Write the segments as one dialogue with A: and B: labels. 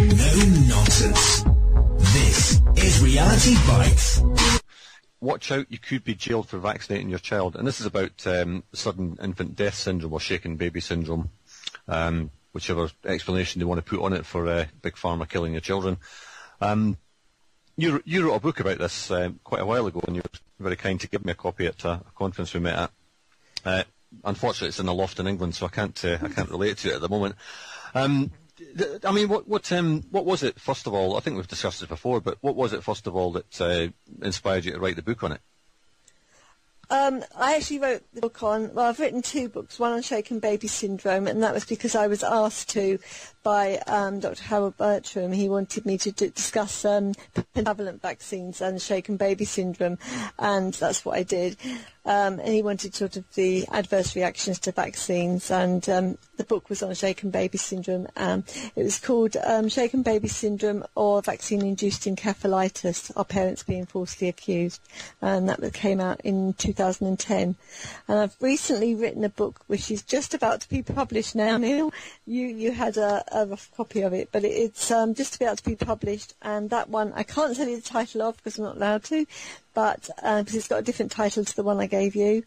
A: No nonsense. This is Reality Bytes.
B: Watch out, you could be jailed for vaccinating your child. And this is about sudden infant death syndrome or shaken baby syndrome, whichever explanation they want to put on it for Big Pharma killing your children. You wrote a book about this quite a while ago, and you were very kind to give me a copy at a conference we met at. Unfortunately, it's in a loft in England, so I can't relate to it at the moment. I mean, what was it, first of all? I think we've discussed it before, but what was it, first of all, that inspired you to write the book on it?
C: I actually wrote the book on, well, I've written two books, one on shaken baby syndrome, and that was because I was asked to by Dr. Harold Bertram. He wanted me to discuss pentavalent vaccines and shaken baby syndrome, and that's what I did. And he wanted sort of the adverse reactions to vaccines, and the book was on shaken baby syndrome. It was called Shaken Baby Syndrome or Vaccine-Induced Encephalitis, Are Parents Being Falsely Accused? And that came out in 2010. And I've recently written a book which is just about to be published now, Neil. You had a rough copy of it, but it's just about to be published, and that one I can't tell you the title of because I'm not allowed to, but because it's got a different title to the one I gave you,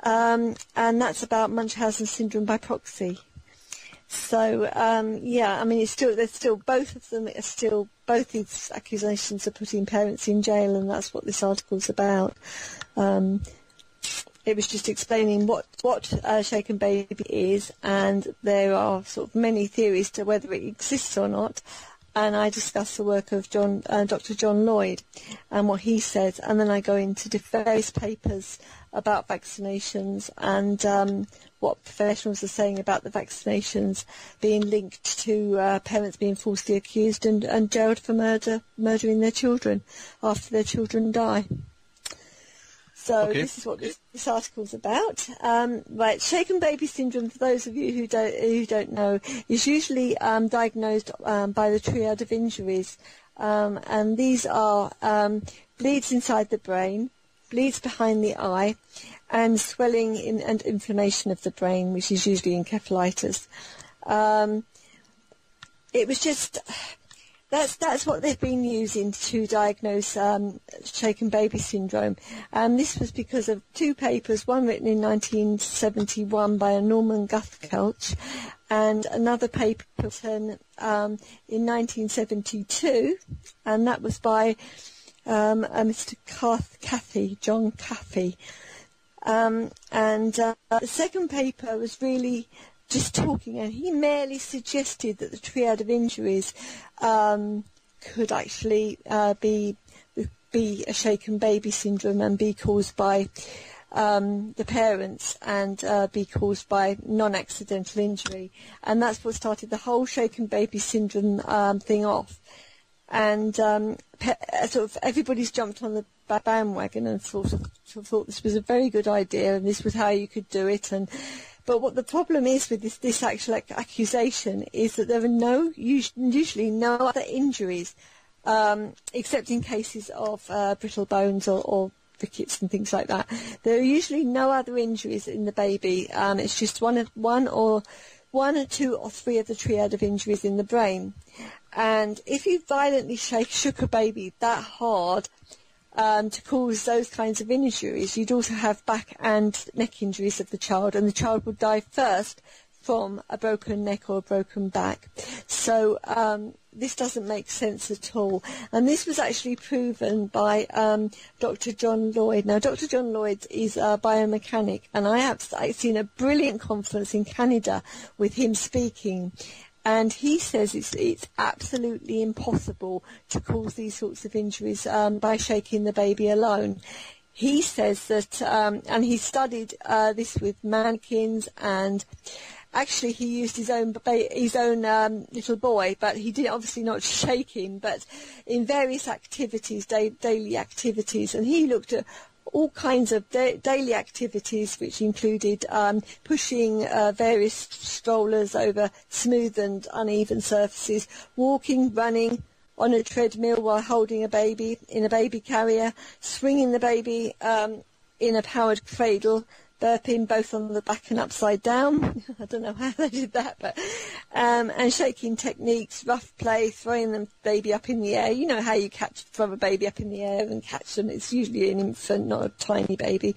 C: and that's about Munchausen syndrome by proxy. So yeah, I mean, both these accusations are putting parents in jail, and that's what this article's about. It was just explaining what shaken baby is, and there are sort of many theories to whether it exists or not. And I discuss the work of Dr. John Lloyd and what he says, and then I go into various papers about vaccinations and what professionals are saying about the vaccinations being linked to parents being falsely accused and jailed for murdering their children after their children die. So okay. This is what this article's about. Right, shaken baby syndrome, for those of you who don't know, is usually diagnosed by the triad of injuries, and these are bleeds inside the brain, bleeds behind the eye, and swelling and inflammation of the brain, which is usually encephalitis. It was just... That's what they've been using to diagnose shaken baby syndrome. And this was because of two papers, one written in 1971 by a Norman Guthkelch, and another paper written in 1972, and that was by Mr. John Caffey. And the second paper was really just talking, and he merely suggested that the triad of injuries could actually be a shaken baby syndrome and be caused by the parents and be caused by non-accidental injury. And that's what started the whole shaken baby syndrome thing off. And sort of everybody's jumped on the bandwagon and sort of thought this was a very good idea and this was how you could do it. But what the problem is with this actual accusation is that there are usually no other injuries, except in cases of brittle bones or rickets and things like that. There are usually no other injuries in the baby. It's just one or two or three of the triad of injuries in the brain. And if you violently shook a baby that hard to cause those kinds of injuries, you'd also have back and neck injuries of the child, and the child would die first from a broken neck or a broken back. So this doesn't make sense at all. And this was actually proven by Dr. John Lloyd. Now, Dr. John Lloyd is a biomechanic, and I've seen a brilliant conference in Canada with him speaking. And he says it's absolutely impossible to cause these sorts of injuries by shaking the baby alone. He says that, and he studied this with mannequins, and actually he used his own little boy, but he did obviously not shake him, but in various activities, daily activities, and he looked at all kinds of daily activities, which included pushing various strollers over smooth and uneven surfaces, walking, running on a treadmill while holding a baby in a baby carrier, swinging the baby in a powered cradle, burping both on the back and upside down. I don't know how they did that, but and shaking techniques, rough play, throwing the baby up in the air. You know how you throw a baby up in the air and catch them. It's usually an infant, not a tiny baby.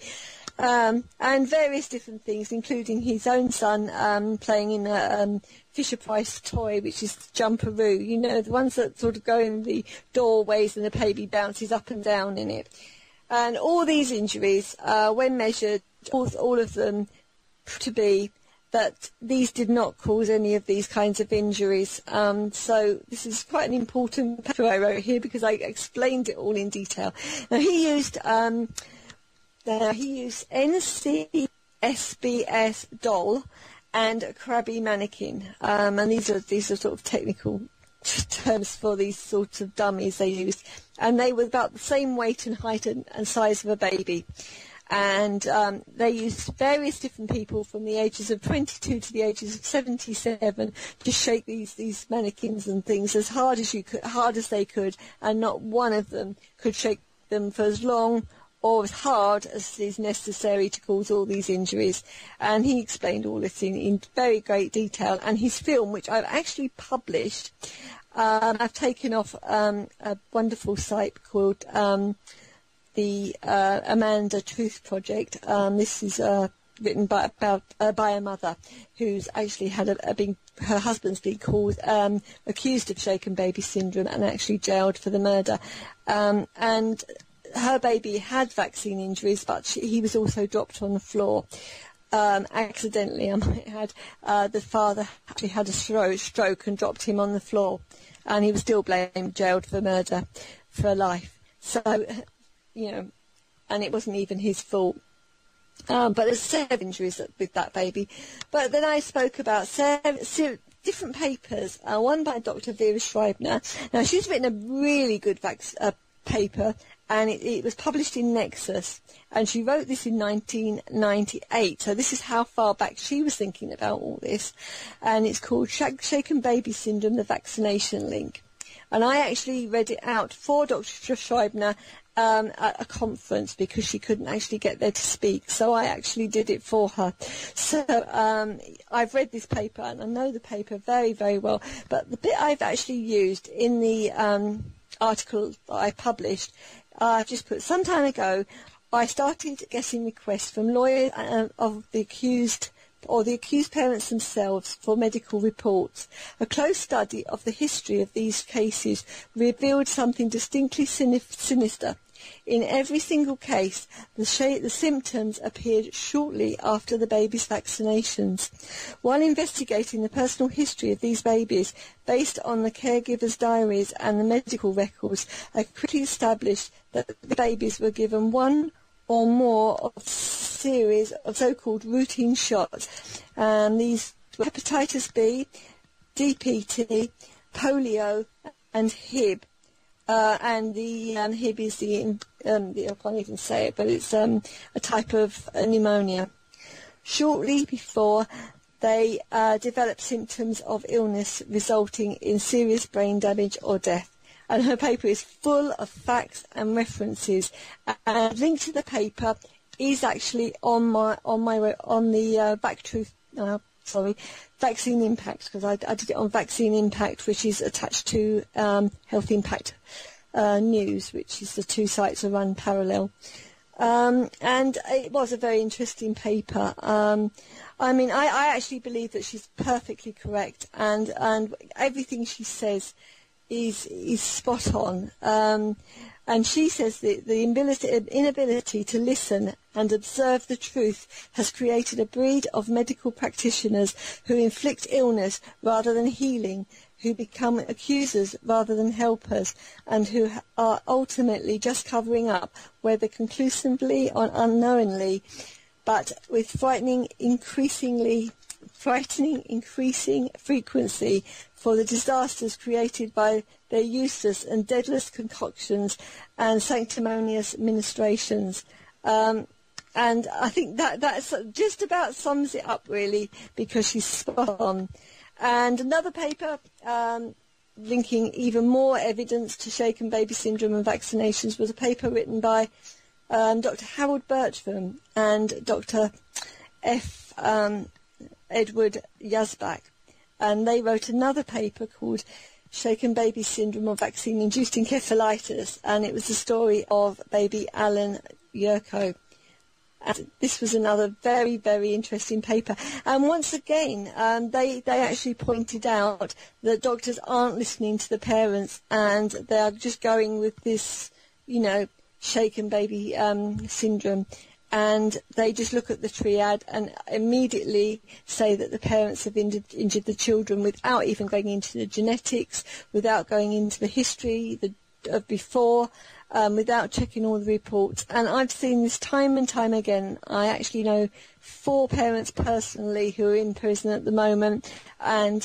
C: And various different things, including his own son playing in a Fisher-Price toy, which is Jumperoo. You know, the ones that sort of go in the doorways and the baby bounces up and down in it. And all these injuries, when measured, all of them to be that these did not cause any of these kinds of injuries. So this is quite an important paper I wrote here because I explained it all in detail. Now he used NCSBS doll and a crabby mannequin, and these are sort of technical terms for these sorts of dummies they used, and they were about the same weight and height and size of a baby. And they used various different people from the ages of 22 to the ages of 77 to shake these mannequins and things as hard as they could, and not one of them could shake them for as long or as hard as is necessary to cause all these injuries. And he explained all this in very great detail. And his film, which I've actually published, I've taken off a wonderful site called the Amanda Truth Project. This is written by a mother who's actually had her husband's been accused of shaken baby syndrome and actually jailed for the murder. And her baby had vaccine injuries, but he was also dropped on the floor accidentally. I might add, the father actually had a stroke and dropped him on the floor, and he was still jailed for murder for life. So, you know, and it wasn't even his fault. But there's 7 injuries with that baby. But then I spoke about 7 different papers, one by Dr. Vera Schreibner. Now, she's written a really good paper, and it was published in Nexus, and she wrote this in 1998. So this is how far back she was thinking about all this, and it's called Shaken Baby Syndrome, the Vaccination Link. And I actually read it out for Dr. Schreibner at a conference because she couldn't actually get there to speak, so I actually did it for her. So I've read this paper, and I know the paper very, very well, but the bit I've actually used in the article that I published, I've just put, some time ago, I started getting requests from lawyers of the accused or the accused parents themselves for medical reports. A close study of the history of these cases revealed something distinctly sinister. In every single case, the symptoms appeared shortly after the baby's vaccinations. While investigating the personal history of these babies, based on the caregivers' diaries and the medical records, I quickly established that the babies were given one or more of series of so-called routine shots. These were hepatitis B, DPT, polio, and Hib. And the Hib is I can't even say it, but it's a type of pneumonia. Shortly before, they developed symptoms of illness resulting in serious brain damage or death. And her paper is full of facts and references. And a link to the paper is actually on the Vaccine Impact, because I did it on Vaccine Impact, which is attached to Health Impact News, which is the 2 sites are run parallel. And it was a very interesting paper. I mean, I actually believe that she's perfectly correct, and everything she says is spot on. And she says that the inability to listen and observe the truth has created a breed of medical practitioners who inflict illness rather than healing, who become accusers rather than helpers, and who are ultimately just covering up, whether conclusively or unknowingly, but with frightening increasing frequency, for the disasters created by their useless and deadless concoctions and sanctimonious ministrations. And I think that's just about sums it up, really, because she's spot on. And another paper linking even more evidence to shaken baby syndrome and vaccinations was a paper written by Dr. Harold Bertram and Dr. F. Edward Yazbak, and they wrote another paper called Shaken Baby Syndrome or Vaccine-Induced Encephalitis, and it was the story of baby Alan Yurko. And this was another very, very interesting paper. And once again, they actually pointed out that doctors aren't listening to the parents, and they are just going with this, shaken baby syndrome. And they just look at the triad and immediately say that the parents have injured the children without even going into the genetics, without going into the history of before, without checking all the reports. And I've seen this time and time again. I actually know 4 parents personally who are in prison at the moment, and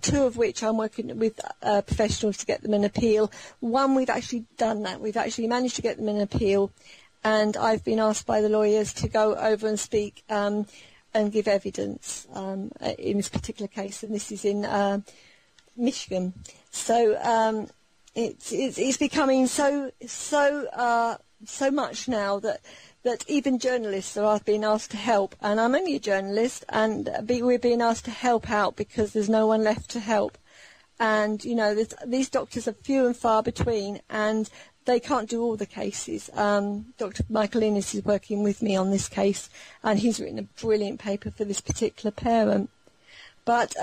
C: 2 of which I'm working with professionals to get them an appeal. 1, we've actually done that. We've actually managed to get them an appeal. And I've been asked by the lawyers to go over and speak and give evidence in this particular case, and this is in Michigan. So it's becoming so much now that even journalists are being asked to help. And I'm only a journalist, and we're being asked to help out because there's no one left to help. And these doctors are few and far between, and they can't do all the cases. Dr. Michael Innes is working with me on this case, and he's written a brilliant paper for this particular parent. But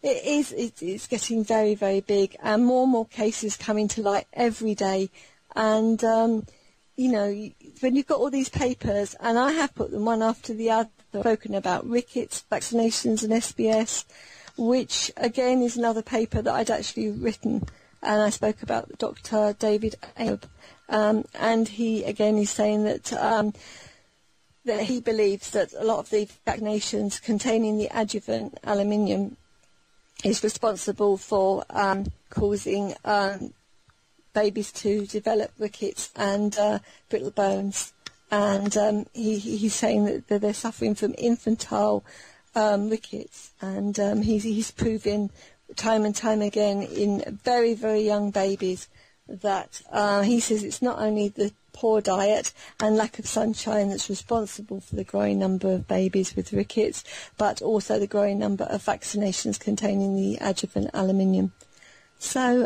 C: it's getting very, very big, and more cases coming to light every day. And, when you've got all these papers, and I have put them one after the other, spoken about rickets, vaccinations and SBS, which, again, is another paper that I'd actually written. And I spoke about Dr. David Ayoub, and he again is saying that that he believes that a lot of the vaccinations containing the adjuvant aluminium is responsible for causing babies to develop rickets and brittle bones. And he's saying that they're suffering from infantile rickets, and he's proving time and time again in very, very young babies that he says it's not only the poor diet and lack of sunshine that's responsible for the growing number of babies with rickets, but also the growing number of vaccinations containing the adjuvant aluminium. So,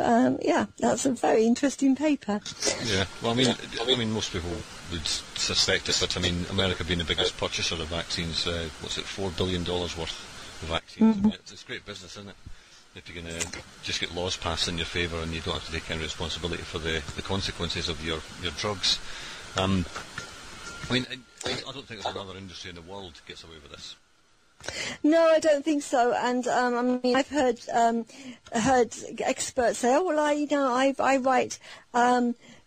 C: that's a very interesting paper.
B: Yeah, well, I mean, most people would suspect it, but America being the biggest purchaser of vaccines, $4 billion worth of vaccines.
C: Mm-hmm.
B: It's great business, isn't it? If you're going to just get laws passed in your favour and you don't have to take any responsibility for the consequences of your drugs. I don't think there's another industry in the world that gets away with this.
C: No, I don't think so. And I've heard experts say, I write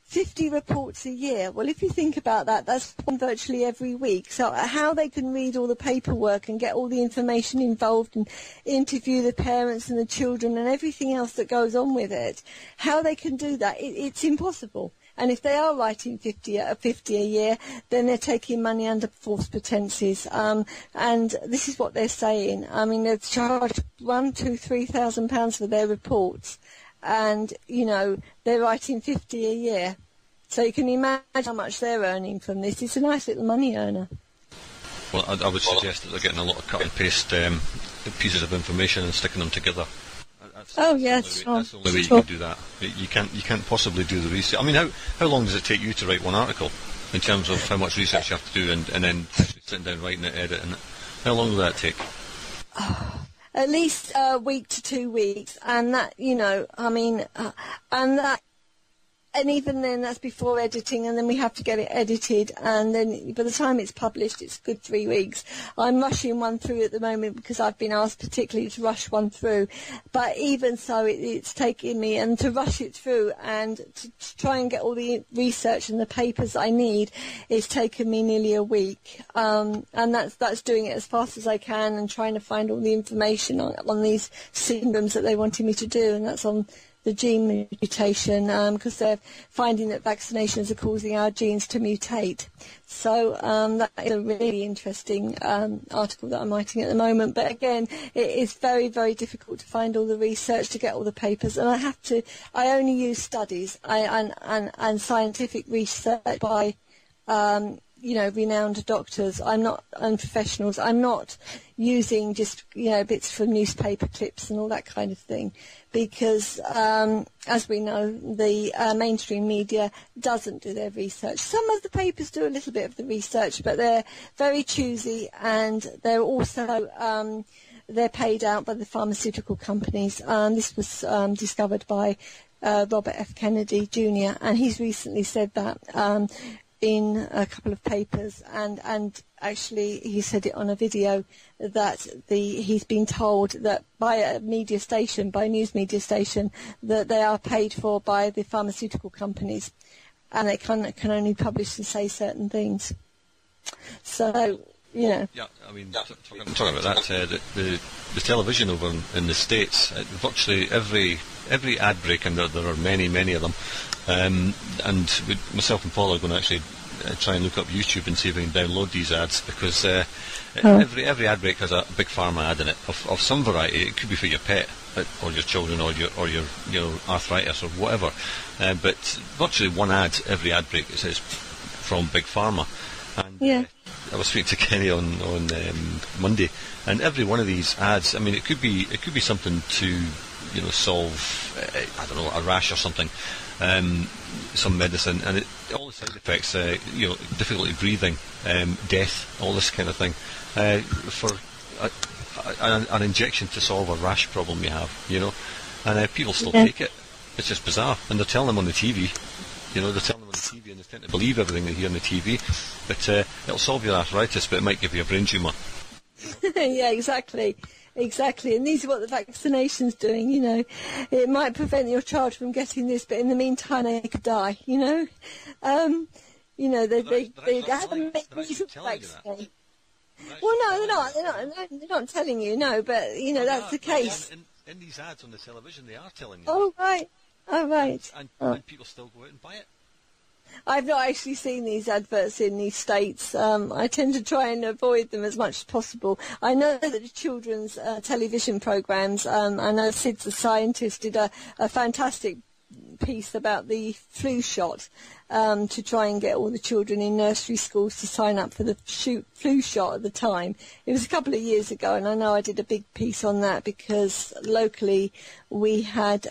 C: 50 reports a year. Well, if you think about that, that's one virtually every week. So how they can read all the paperwork and get all the information involved and interview the parents and the children and everything else that goes on with it, how they can do that, it's impossible. And if they are writing 50 a year, then they're taking money under false pretences. And this is what they're saying. They're charged £1,000 to £3,000 for their reports. And, they're writing 50 a year. So you can imagine how much they're earning from this. It's a nice little money earner.
B: Well, I would suggest that they're getting a lot of cut and paste pieces of information and sticking them together. That's the only way you can do that. You can't possibly do the research. How long does it take you to write one article in terms of how much research you have to do and then actually sitting down writing it, editing it? How long will that take?
C: At least a week to 2 weeks, and that, and even then that's before editing, and then we have to get it edited, and then by the time it's published it's a good 3 weeks. I'm rushing one through at the moment because I've been asked particularly to rush one through, but even so it's taking me, and to rush it through and to try and get all the research and the papers I need, it's taken me nearly a week, and that's doing it as fast as I can and trying to find all the information on these syndromes that they wanted me to do, and that's on the gene mutation, because they're finding that vaccinations are causing our genes to mutate. So that is a really interesting article that I'm writing at the moment. But again, it is very, very difficult to find all the research, to get all the papers, and I only use studies and scientific research by renowned doctors. I'm not unprofessionals. I'm not using just, bits from newspaper clips and all that kind of thing, because, as we know, the mainstream media doesn't do their research. Some of the papers do a little bit of the research, but they're very choosy, and they're also they're paid out by the pharmaceutical companies. This was discovered by Robert F. Kennedy Jr., and he's recently said that in a couple of papers, and actually he said it on a video, that he's been told that by a news media station, that they are paid for by the pharmaceutical companies, and they can only publish and say certain things. So,
B: Yeah, I mean, talking about that, the television over in the States, virtually every ad break, and there are many of them, and myself and Paul are going to actually try and look up YouTube and see if we can download these ads, because every ad break has a big pharma ad in it of some variety. It could be for your pet, or your children, or your arthritis or whatever, but virtually one ad every ad break, it says from Big Pharma. And I was speaking to Kenny on Monday, and every one of these ads, I mean, it could be something to solve I don't know, a rash or something, some medicine, and all the side effects, difficulty breathing, death, all this kind of thing, for an injection to solve a rash problem you have, and people still take it. It's just bizarre, and they're telling them on the TV. They're telling them on the TV, and they tend to believe everything they hear on the TV. But it'll solve your arthritis, but it might give you a brain tumour.
C: Yeah, exactly. And these are what the vaccination's doing, It might prevent your child from getting this, but in the meantime, they could die, They haven't made use of vaccine. Well, no, they're not telling you, no, but, that's the case.
B: In these ads on the television, they are telling you.
C: Oh, right.
B: And people still go out and buy it.
C: I've not actually seen these adverts in these states. I tend to try and avoid them as much as possible. I know that the children's television programs, I know Sid the Scientist did a fantastic piece about the flu shot, to try and get all the children in nursery schools to sign up for the flu shot at the time. It was a couple of years ago, and I know I did a big piece on that, because locally we had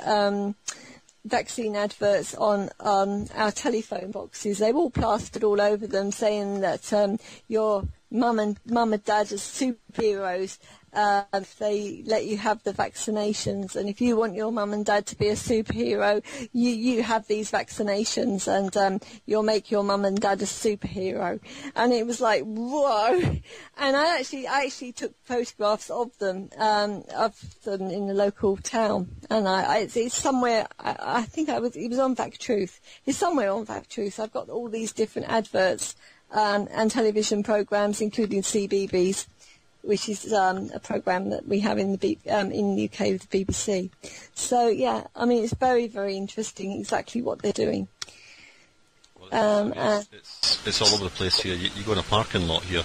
C: vaccine adverts on our telephone boxes. They were all plastered all over them, saying that your mum and dad are superheroes if they let you have the vaccinations, and if you want your mum and dad to be a superhero, you have these vaccinations, and you'll make your mum and dad a superhero. And it was like, whoa! And I actually took photographs of them in the local town, and it's somewhere. I think it was on Fact Truth. It's somewhere on Fact Truth. I've got all these different adverts and television programs, including CBeebies, which is a program that we have in the UK with the BBC. So yeah, I mean, it's very, very interesting exactly what they're doing.
B: Well, it's all over the place here. You go in a parking lot here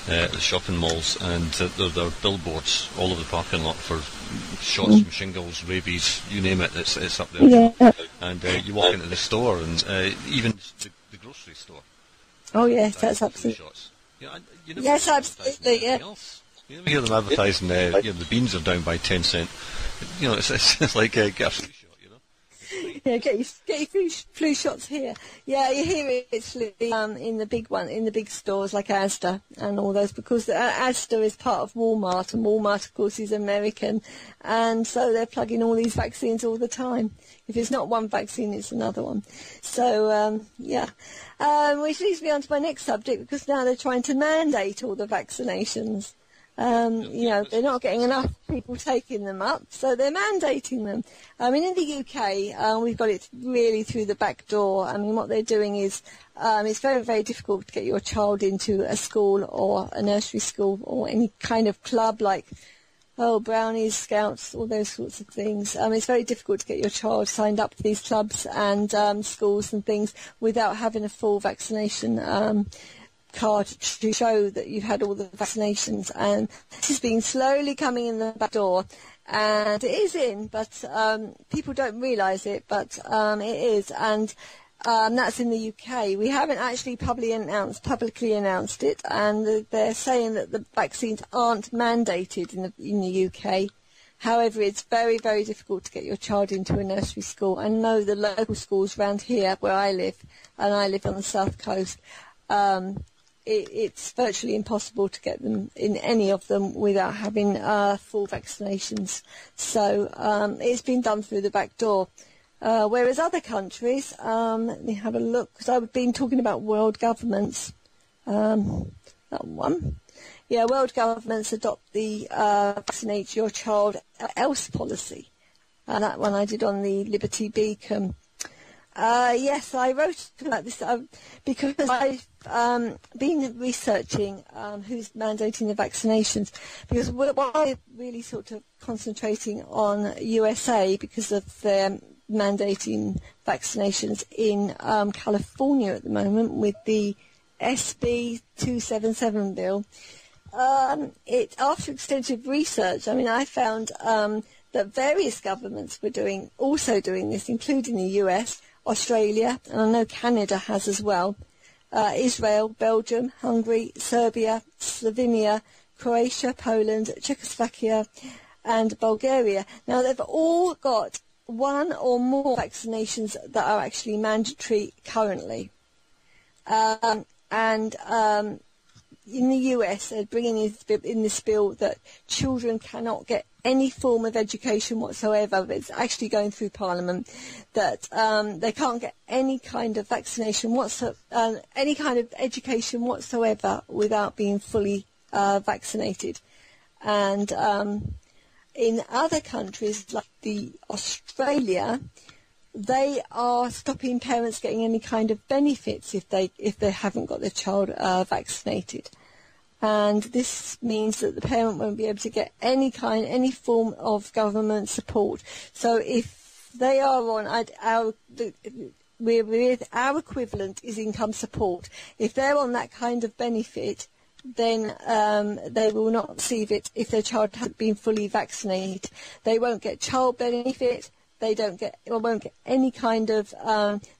B: at the shopping malls, and there are billboards all over the parking lot for shots from shingles, rabies, you name it. It's up there. Yeah. And you walk into the store, and even the grocery store.
C: Oh yes, that's absolutely.
B: Shots.
C: Yes, absolutely. Yeah.
B: You never hear them advertising the beans are down by 10 cents. It's like get a flu shot,
C: Yeah, get your flu shots here. Yeah, you hear it actually in the big stores like Asda and all those, because Asda is part of Walmart, and Walmart, of course, is American, and so they're plugging all these vaccines all the time. If it's not one vaccine, it's another one. So, which leads me on to my next subject, because now they're trying to mandate all the vaccinations. They're not getting enough people taking them up, so they're mandating them. I mean, in the UK, we've got it really through the back door. I mean, what they're doing is it's very, very difficult to get your child into a school or a nursery school or any kind of club like brownies, scouts, all those sorts of things. It's very difficult to get your child signed up to these clubs and schools and things without having a full vaccination card to show that you've had all the vaccinations, and this has been slowly coming in the back door, and it is in, but people don't realise it, but it is, and That's in the UK. We haven't actually publicly announced it, and they're saying that the vaccines aren't mandated in the UK. However, it's very, very difficult to get your child into a nursery school. I know the local schools around here where I live, and I live on the south coast, it's virtually impossible to get them in any of them without having full vaccinations. So it's been done through the back door. Whereas other countries, let me have a look, because I've been talking about world governments. That one. Yeah, world governments adopt the vaccinate your child else policy. That one I did on the Liberty Beacon. Yes, I wrote about this because I've been researching who's mandating the vaccinations, because we're really sort of concentrating on USA because of their mandating vaccinations in California at the moment with the SB 277 bill. After extensive research, I found that various governments were also doing this, including the US, Australia, and I know Canada has as well, Israel, Belgium, Hungary, Serbia, Slovenia, Croatia, Poland, Czechoslovakia, and Bulgaria. Now, they've all got one or more vaccinations that are actually mandatory currently. In the US, they're bringing in this bill that children cannot get any form of education whatsoever. It's actually going through Parliament that they can't get any kind of vaccination any kind of education whatsoever without being fully vaccinated. And in other countries like Australia, they are stopping parents getting any kind of benefits if they haven't got their child vaccinated. And this means that the parent won't be able to get any form of government support. So if they are on our equivalent is income support. If they're on that kind of benefit, then they will not receive it if their child hasn't been fully vaccinated. They won't get child benefit. They won't get any kind of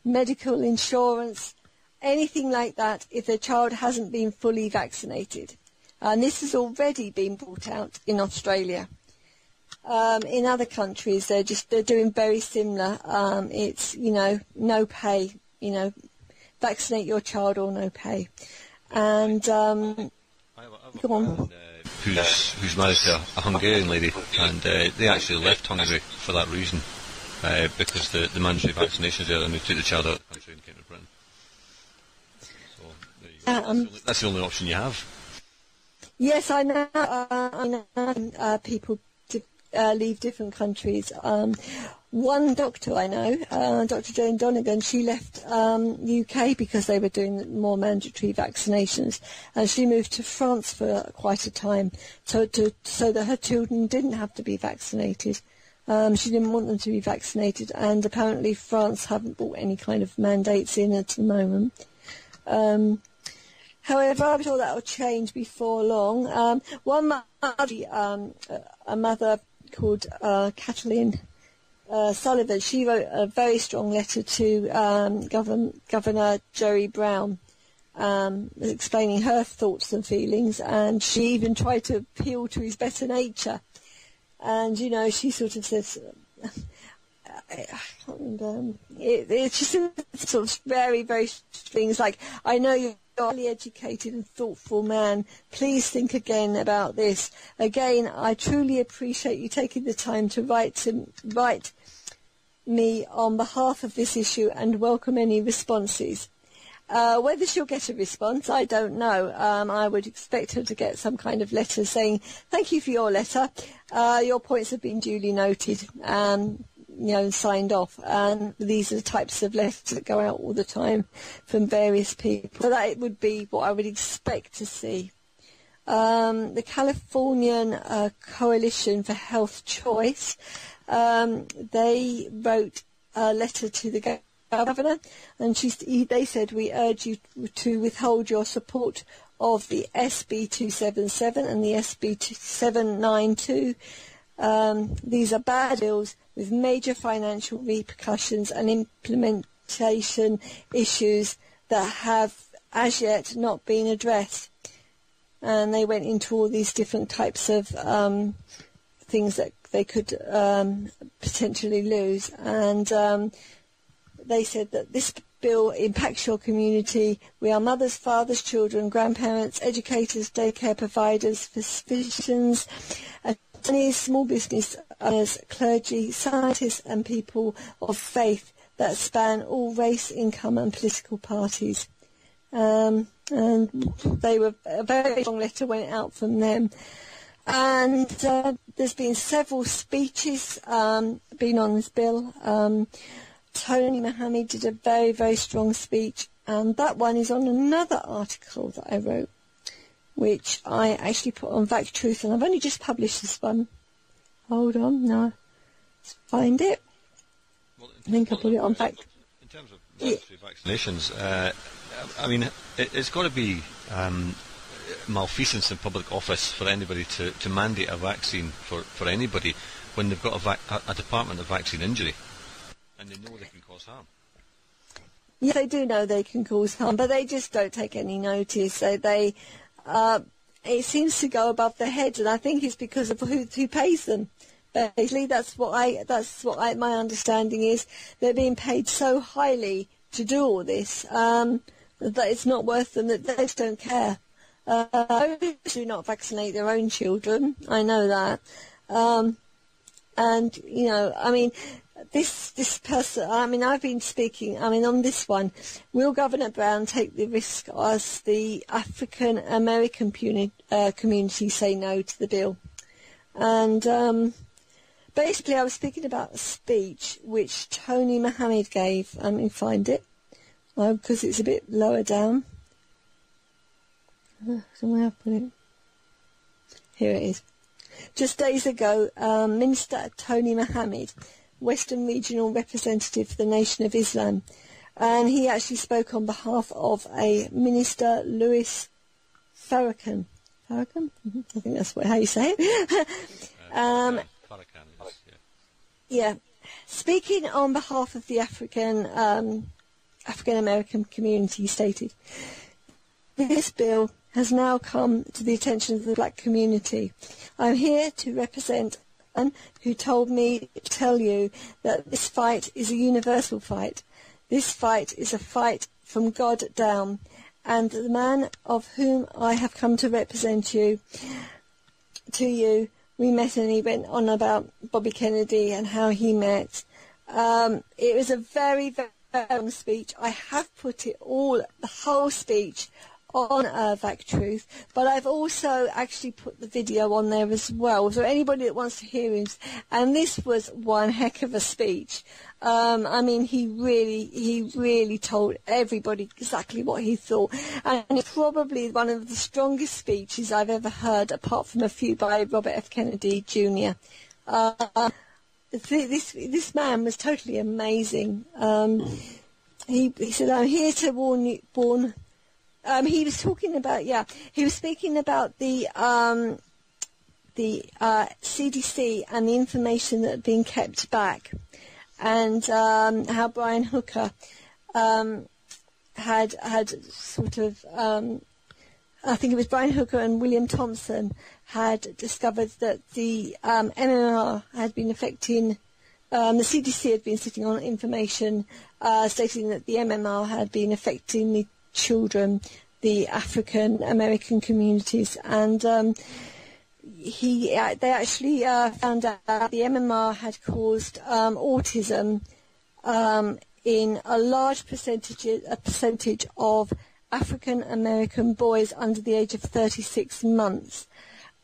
C: medical insurance, anything like that, if their child hasn't been fully vaccinated. And this has already been brought out in Australia. In other countries, they're doing very similar. It's no pay. Vaccinate your child or no pay. And go on.
B: Who's married to a Hungarian lady, and they actually left Hungary for that reason. Because the mandatory vaccinations there, and they took the child out of the country and came to Britain. So there you go. That's the only option you have.
C: Yes, I know. People leave different countries. One doctor I know, Dr. Jane Donegan, she left UK because they were doing more mandatory vaccinations, and she moved to France for quite a time, so that her children didn't have to be vaccinated. She didn't want them to be vaccinated, and apparently France haven't brought any kind of mandates in at the moment. However, I'm sure that will change before long. One mother, a mother called Kathleen Sullivan, she wrote a very strong letter to Governor Jerry Brown, explaining her thoughts and feelings, and she even tried to appeal to his better nature. And, she sort of says, I can't remember, she said sort of very, very things like, I know you're a highly educated and thoughtful man. Please think again about this. Again, I truly appreciate you taking the time to write me on behalf of this issue and welcome any responses. Whether she'll get a response, I don't know. I would expect her to get some kind of letter saying, thank you for your letter. Your points have been duly noted, and signed off. And these are the types of letters that go out all the time from various people. So that would be what I would expect to see. The Californian Coalition for Health Choice, they wrote a letter to the Governor, and they said, we urge you to withhold your support of the SB 277 and the SB 792. These are bad bills with major financial repercussions and rehabilitation issues that have as yet not been addressed. And they went into all these different types of things that they could potentially lose. And they said that this bill impacts your community. We are mothers, fathers, children, grandparents, educators, daycare providers, physicians, attorneys, small business owners, clergy, scientists and people of faith that span all race, income and political parties. And they were, a very long letter went out from them. And there's been several speeches been on this bill. Tony Mohammed did a very, very strong speech, and that one is on another article that I wrote, which I actually put on Vax Truth, and I've only just published this one. Hold on, no, let's find it.
B: Well,
C: I think I put it on Vax.
B: In terms of mandatory vaccinations, I mean, it's got to be malfeasance in public office for anybody to mandate a vaccine for anybody when they've got a Department of Vaccine Injury. And they know they can cause harm.
C: Yeah, they do know they can cause harm, but they just don't take any notice. So it seems to go above their heads, and I think it's because of who pays them. Basically, that's what my understanding is. They're being paid so highly to do all this that it's not worth them. That they just don't care. Do not vaccinate their own children. I know that, and you know, I mean. This person, I mean, I've been speaking, I mean, on this one, will Governor Brown take the risk as the African American community say no to the bill? And basically I was speaking about a speech which Tony Mohammed gave. Let me find it, because it's a bit lower down. Somewhere I've put it. Here it is. Just days ago, Minister Tony Mohammed, Western Regional Representative for the Nation of Islam, and he actually spoke on behalf of a Minister, Louis Farrakhan. Farrakhan? I think that's how you say it.
B: Farrakhan,
C: yeah. Speaking on behalf of the African American community, he stated, "This bill has now come to the attention of the black community. I'm here to represent who told me to tell you that this fight is a universal fight. This fight is a fight from God down, and the man of whom I have come to represent you, we met," and he went on about Bobby Kennedy and how he met. It was a very, very long speech. I have put the whole speech on Vac Truth, but I've also actually put the video on there as well, so anybody that wants to hear him. And this was one heck of a speech. I mean, he really told everybody exactly what he thought, and it's probably one of the strongest speeches I've ever heard, apart from a few by Robert F. Kennedy Jr. This man was totally amazing. He said, "I'm here to warn you." He was talking about, he was speaking about the CDC and the information that had been kept back, and how Brian Hooker had sort of, I think it was Brian Hooker and William Thompson had discovered that the MMR had been affecting, the CDC had been sitting on information stating that the MMR had been affecting the children, the African American communities, and they actually found out that the MMR had caused autism in a large percentage of African American boys under the age of 36 months.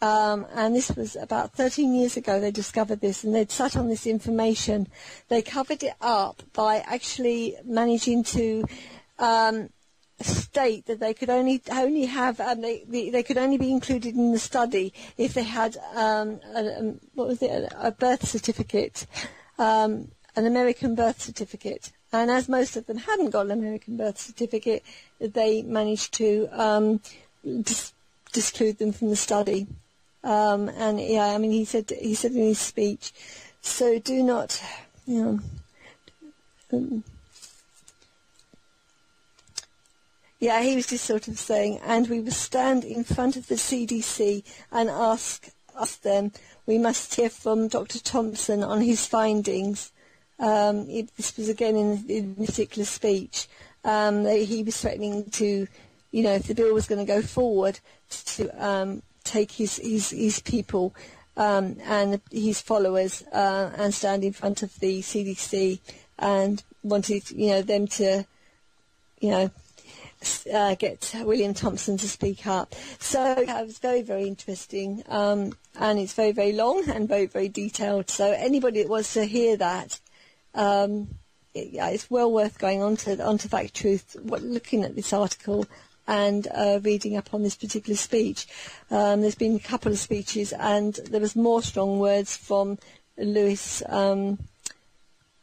C: And this was about 13 years ago they discovered this, and they'd sat on this information. They covered it up by actually managing to state that they could only have they could only be included in the study if they had a birth certificate, an American birth certificate. And as most of them hadn't got an American birth certificate, they managed to disclude them from the study. And yeah, I mean, he said in his speech, so do not, Yeah, he was just sort of saying, and we will stand in front of the CDC and ask them. We must hear from Dr. Thompson on his findings. This was again in a particular speech. He was threatening to, if the bill was going to go forward, to take his people and his followers and stand in front of the CDC and wanted, them to, get William Thompson to speak up. So it was very, very interesting, and it's very, very long and very, very detailed. So anybody that wants to hear that, it's well worth going onto Fact Truth, looking at this article and reading up on this particular speech. There's been a couple of speeches, and there was more strong words from Lewis.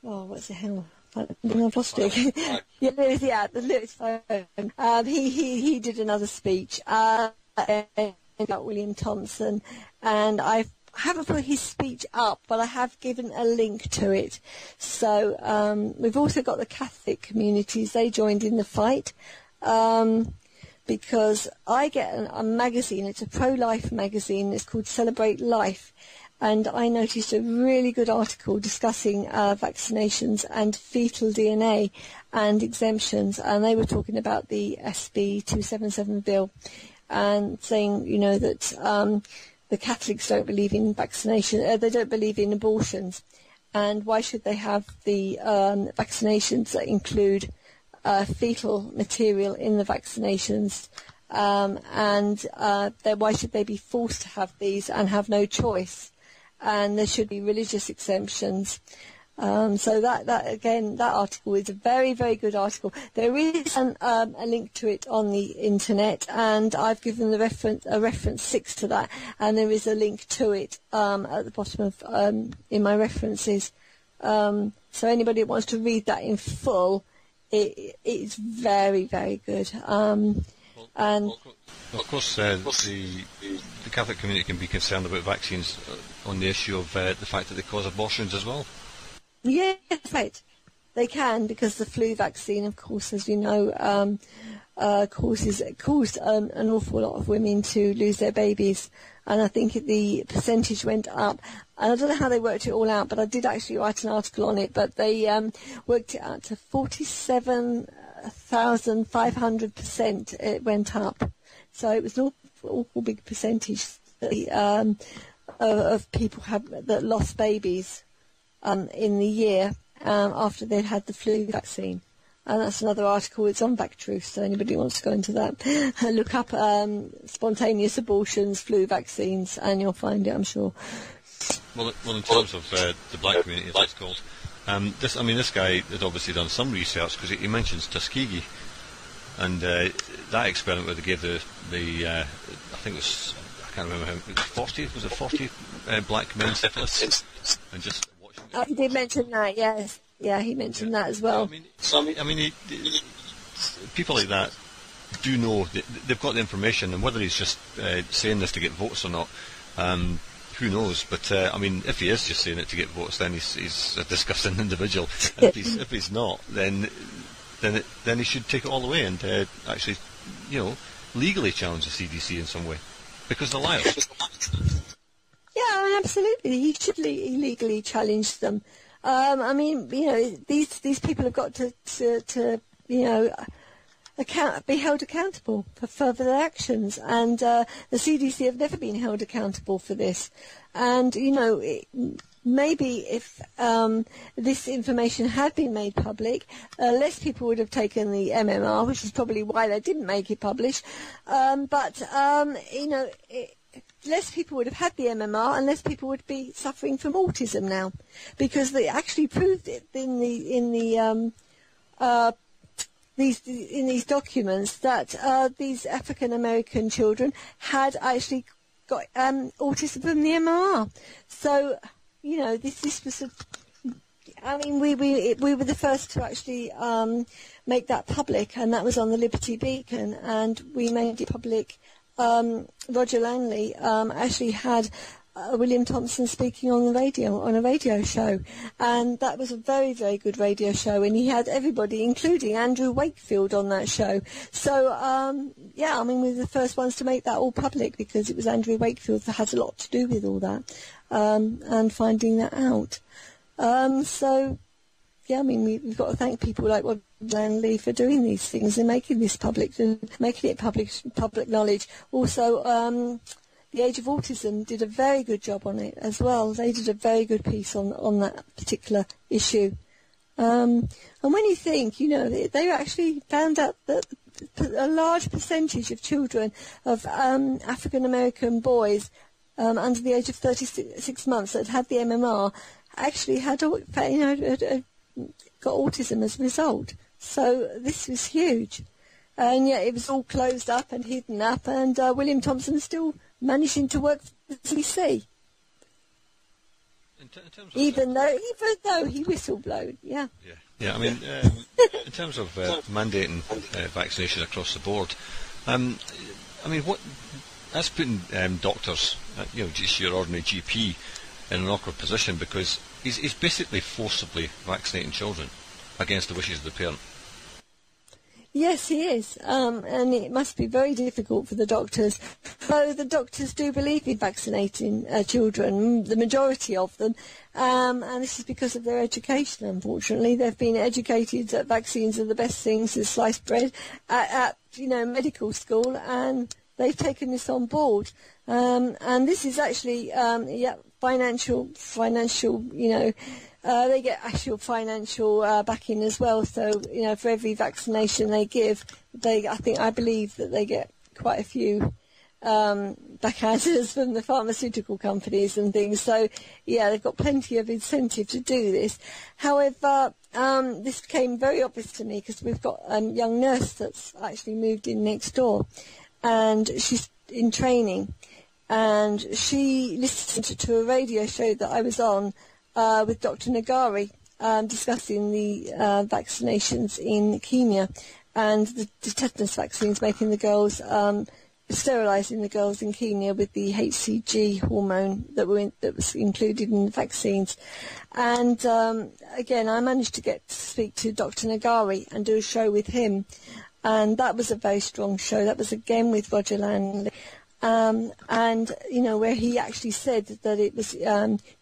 C: What's the hell? I've lost it. The Lewis phone. He did another speech about William Thompson, and I haven't put his speech up, but I have given a link to it. So we've also got the Catholic communities. They joined in the fight because I get a magazine. It's a pro-life magazine. It's called Celebrate Life. And I noticed a really good article discussing vaccinations and fetal DNA and exemptions. And they were talking about the SB 277 bill and saying, that the Catholics don't believe in vaccination. They don't believe in abortions. And why should they have the vaccinations that include fetal material in the vaccinations? Then why should they be forced to have these and have no choice? And there should be religious exemptions. So that article is a very, very good article. There is a link to it on the internet, and I've given a reference 6 to that, and there is a link to it at the bottom of in my references. So anybody that wants to read that in full, it's very, very good.
B: Of course, the Catholic community can be concerned about vaccines on the issue of the fact that they cause abortions as well.
C: Yes, right. They can, because the flu vaccine, of course, as you know, caused an awful lot of women to lose their babies. And I think the percentage went up. And I don't know how they worked it all out, but I did actually write an article on it. But they worked it out to 47,500% it went up. So it was an awful big percentage of people that lost babies in the year after they'd had the flu vaccine. And that's another article. It's on Fact Truth, so anybody wants to go into that, look up spontaneous abortions, flu vaccines, and you'll find it, I'm sure.
B: Well, in terms of the black community, as it's called, this guy had obviously done some research, because he mentions Tuskegee, and that experiment where they gave the I think it was, I can't remember how, was it 40 black men syphilis, and just watching.
C: Oh, he did mention that, yes. Yeah, he mentioned that as well.
B: People like that do know, they've got the information, and whether he's just saying this to get votes or not, who knows? But if he is just saying it to get votes, then he's a disgusting individual. And if he's not, then he should take it all away and actually, legally challenge the CDC in some way, because they're liars.
C: Yeah, absolutely. He should illegally challenge them. These people have got to be held accountable for their actions, and the CDC have never been held accountable for this. And maybe if this information had been made public, less people would have taken the MMR, which is probably why they didn't make it public. Less people would have had the MMR, and less people would be suffering from autism now, because they actually proved it in these documents that these African American children had actually got autism from the MMR. So this was we were the first to actually make that public, and that was on the Liberty Beacon, and we made it public. Roger Langley actually had William Thompson speaking on the radio, on a radio show, and that was a very, very good radio show, and he had everybody, including Andrew Wakefield, on that show. So, yeah, I mean, we were the first ones to make that all public, because it was Andrew Wakefield that had a lot to do with all that, and finding that out. So, yeah, I mean, we've got to thank people like Roger and Lee for doing these things and making this public, and making it public knowledge. Also, The Age of Autism did a very good job on it as well. They did a very good piece on that particular issue. And when you think, you know, they actually found out that a large percentage of children, of African-American boys under the age of 36 months that had the MMR actually had, you know, got autism as a result. So this was huge. And yet it was all closed up and hidden up, and William Thompson still managing to work for the CDC. Even though he whistleblowed, yeah.
B: Yeah, I mean, in terms of mandating vaccination across the board, I mean, that's putting doctors, you know, just your ordinary GP, in an awkward position, because he's basically forcibly vaccinating children against the wishes of the parent.
C: Yes, he is, and it must be very difficult for the doctors. Though the doctors do believe in vaccinating children, the majority of them, and this is because of their education, unfortunately. They've been educated that vaccines are the best things since sliced bread at you know, medical school, and they've taken this on board. And this is actually, financial, you know, they get actual financial backing as well. So, you know, for every vaccination they give, I believe that they get quite a few backhanders from the pharmaceutical companies and things. So, yeah, they've got plenty of incentive to do this. However, this became very obvious to me because we've got a young nurse that's actually moved in next door, and she's in training, and she listened to a radio show that I was on with Dr. Nagari, discussing the vaccinations in Kenya and the tetanus vaccines, making the girls, sterilising the girls in Kenya with the HCG hormone that was included in the vaccines. And again, I managed to speak to Dr. Nagari and do a show with him, and that was a very strong show. That was again with Roger Lanley. And, you know, where he actually said that it was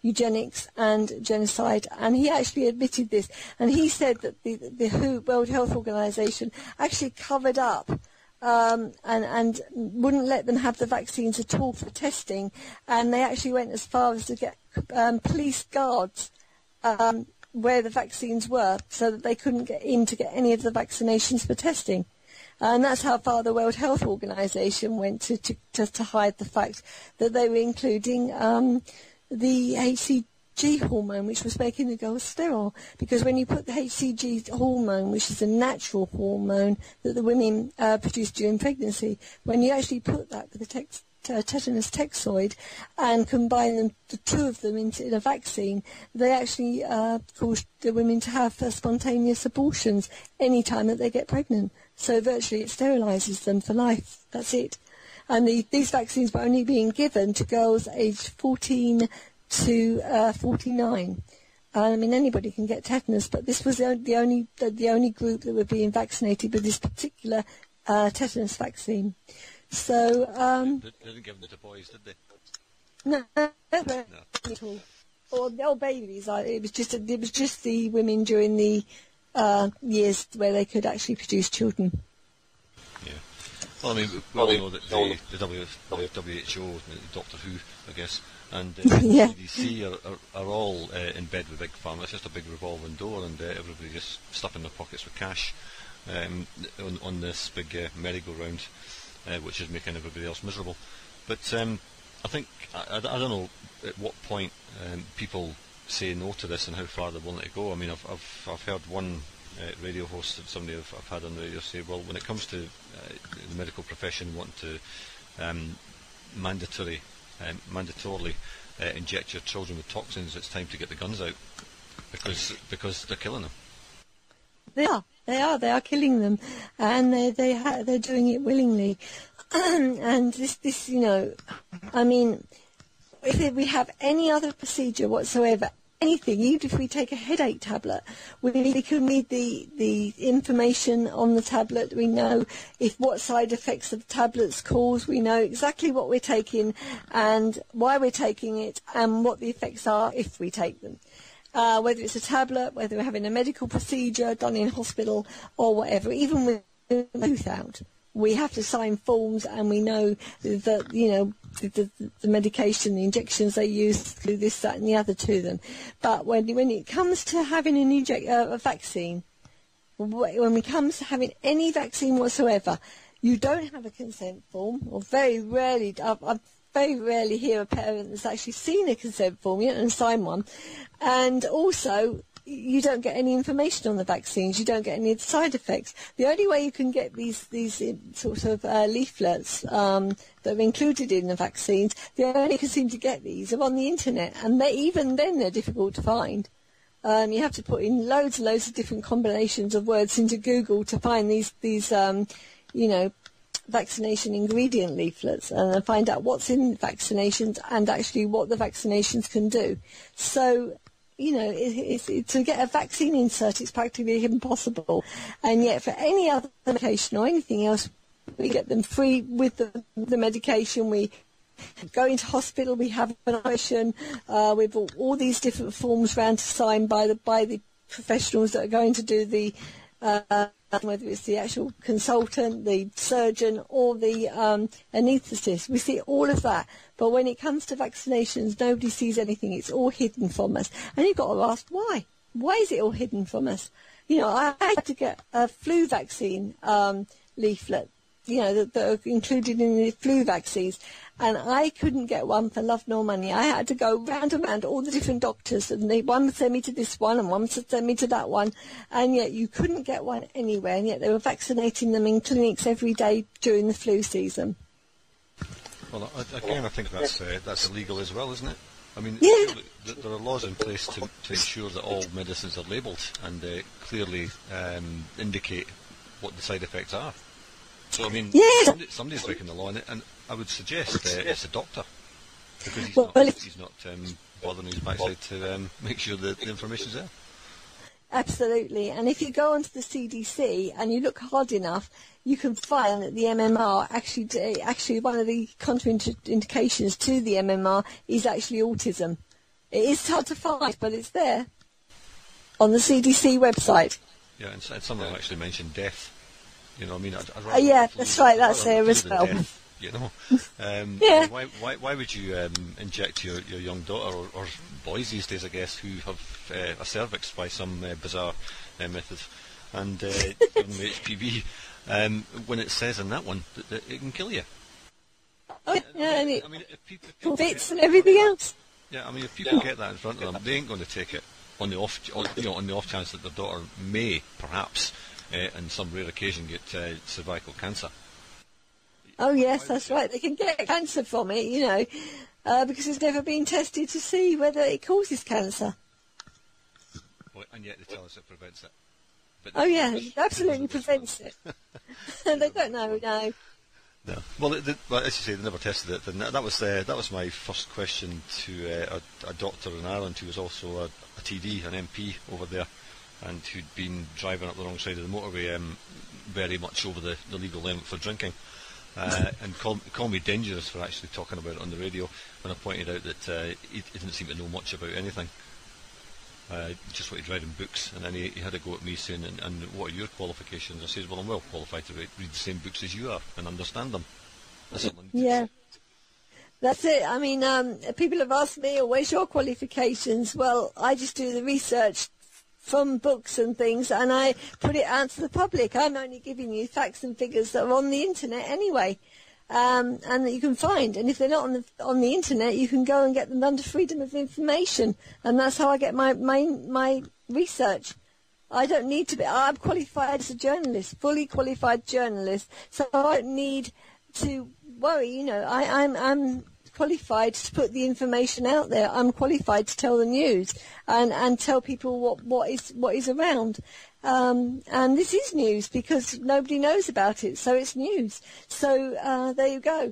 C: eugenics and genocide, and he actually admitted this, and he said that the WHO, World Health Organization, actually covered up and wouldn't let them have the vaccines at all for testing, and they actually went as far as to get police guards where the vaccines were, so that they couldn't get in to get any of the vaccinations for testing. And that's how far the World Health Organization went to hide the fact that they were including the HCG hormone, which was making the girls sterile. Because when you put the HCG hormone, which is a natural hormone that the women produce during pregnancy, when you actually put that with the tetanus toxoid and combine them, the two of them in a vaccine, they actually cause the women to have spontaneous abortions any time that they get pregnant. So virtually it sterilises them for life. That's it. And these vaccines were only being given to girls aged 14 to 49. I mean, anybody can get tetanus, but this was the only group that were being vaccinated with this particular tetanus vaccine. So
B: they didn't give them to boys, did they?
C: No, never at all. Or babies. It was just the women during the years where they could actually produce children.
B: Yeah. Well, I mean, we all know that the WHO, Doctor Who, I guess, and the CDC are all in bed with Big Pharma. It's just a big revolving door, and everybody just stuffing their pockets with cash on this big merry-go-round, which is making everybody else miserable. But I think, I don't know at what point people say no to this and how far they're willing to go. I mean, I've heard one radio host that somebody I've had on the radio say, well, when it comes to the medical profession wanting to mandatorily inject your children with toxins, it's time to get the guns out because they're killing them. They are killing them, and they're doing it willingly. And this, you know, I mean,
C: if we have any other procedure whatsoever, anything, even if we take a headache tablet, we can read the information on the tablet. We know what side effects the tablets cause. We know exactly what we're taking and why we're taking it and what the effects are if we take them. Whether it's a tablet, whether we're having a medical procedure done in hospital or whatever, even with a tooth out. We have to sign forms, and we know that, the medication, the injections they use, do this, that, and the other to them. But when it comes to having a vaccine, when it comes to having any vaccine whatsoever, you don't have a consent form, or very rarely. I very rarely hear a parent that's actually seen a consent form yet and signed one, and also, you don't get any information on the vaccines. You don't get any of the side effects. The only way you can get these sort of leaflets that are included in the vaccines, the only way you can seem to get these are on the internet, and even then they're difficult to find. You have to put in loads and loads of different combinations of words into Google to find these vaccination ingredient leaflets and find out what's in vaccinations and actually what the vaccinations can do. So, to get a vaccine insert, it's practically impossible. And yet for any other medication or anything else, we get them free with the medication. We go into hospital, we have an operation, with all these different forms round to sign by the professionals that are going to do the whether it's the actual consultant, the surgeon, or the anaesthetist. We see all of that. But when it comes to vaccinations, nobody sees anything. It's all hidden from us. And you've got to ask why. Why is it all hidden from us? I had to get a flu vaccine leaflet, that are included in the flu vaccines. And I couldn't get one for love nor money. I had to go round and round all the different doctors, and one would send me to this one and one would send me to that one, and yet you couldn't get one anywhere, and yet they were vaccinating them in clinics every day during the flu season.
B: Well, again, I think that's illegal as well, isn't it? I mean,
C: yeah.
B: There are laws in place to ensure that all medicines are labelled and clearly indicate what the side effects are. So, I mean, somebody's breaking the law, and I would suggest it's a doctor, because he's not bothering his backside to make sure that the information's there.
C: Absolutely, and if you go onto the CDC and you look hard enough, you can find that the MMR actually one of the contraindications to the MMR is actually autism. It is hard to find, but it's there on the CDC website.
B: Yeah, and some of them actually mention death. I'd
C: that's right. That's there as well.
B: Yeah. Why would you inject your young daughter or boys these days, I guess, who have a cervix by some bizarre method and HPV, when it says in that one that it can kill you?
C: Oh yeah, and it
B: fits
C: and everything else.
B: Yeah, I mean, if people get that in front of them, they ain't going to take it on the off chance that their daughter may, perhaps, on some rare occasion, get cervical cancer.
C: Oh yes, that's right. They can get cancer from it, because it's never been tested to see whether it causes cancer.
B: Well, and yet they tell us it prevents it. But
C: it absolutely prevents it. They don't know, no.
B: No. Well, as you say, they never tested it. And that was my first question to a doctor in Ireland who was also a TD, an MP over there, and who'd been driving up the wrong side of the motorway, very much over the legal limit for drinking, and call me dangerous for actually talking about it on the radio when I pointed out that he didn't seem to know much about anything, just what he'd read in books. And then he had a go at me saying, and what are your qualifications? I said, well, I'm well qualified to read the same books as you are and understand them.
C: Yeah. That's it. I mean, people have asked me, where's your qualifications? Well, I just do the research from books and things, and I put it out to the public. I'm only giving you facts and figures that are on the internet anyway, and that you can find. And if they're not on the internet, you can go and get them under freedom of information. And that's how I get my research. I don't need to be. I'm qualified as a journalist, fully qualified journalist, so I don't need to worry. I'm qualified to put the information out there. I'm qualified to tell the news and tell people what is around. And this is news because nobody knows about it, so it's news. So there you go.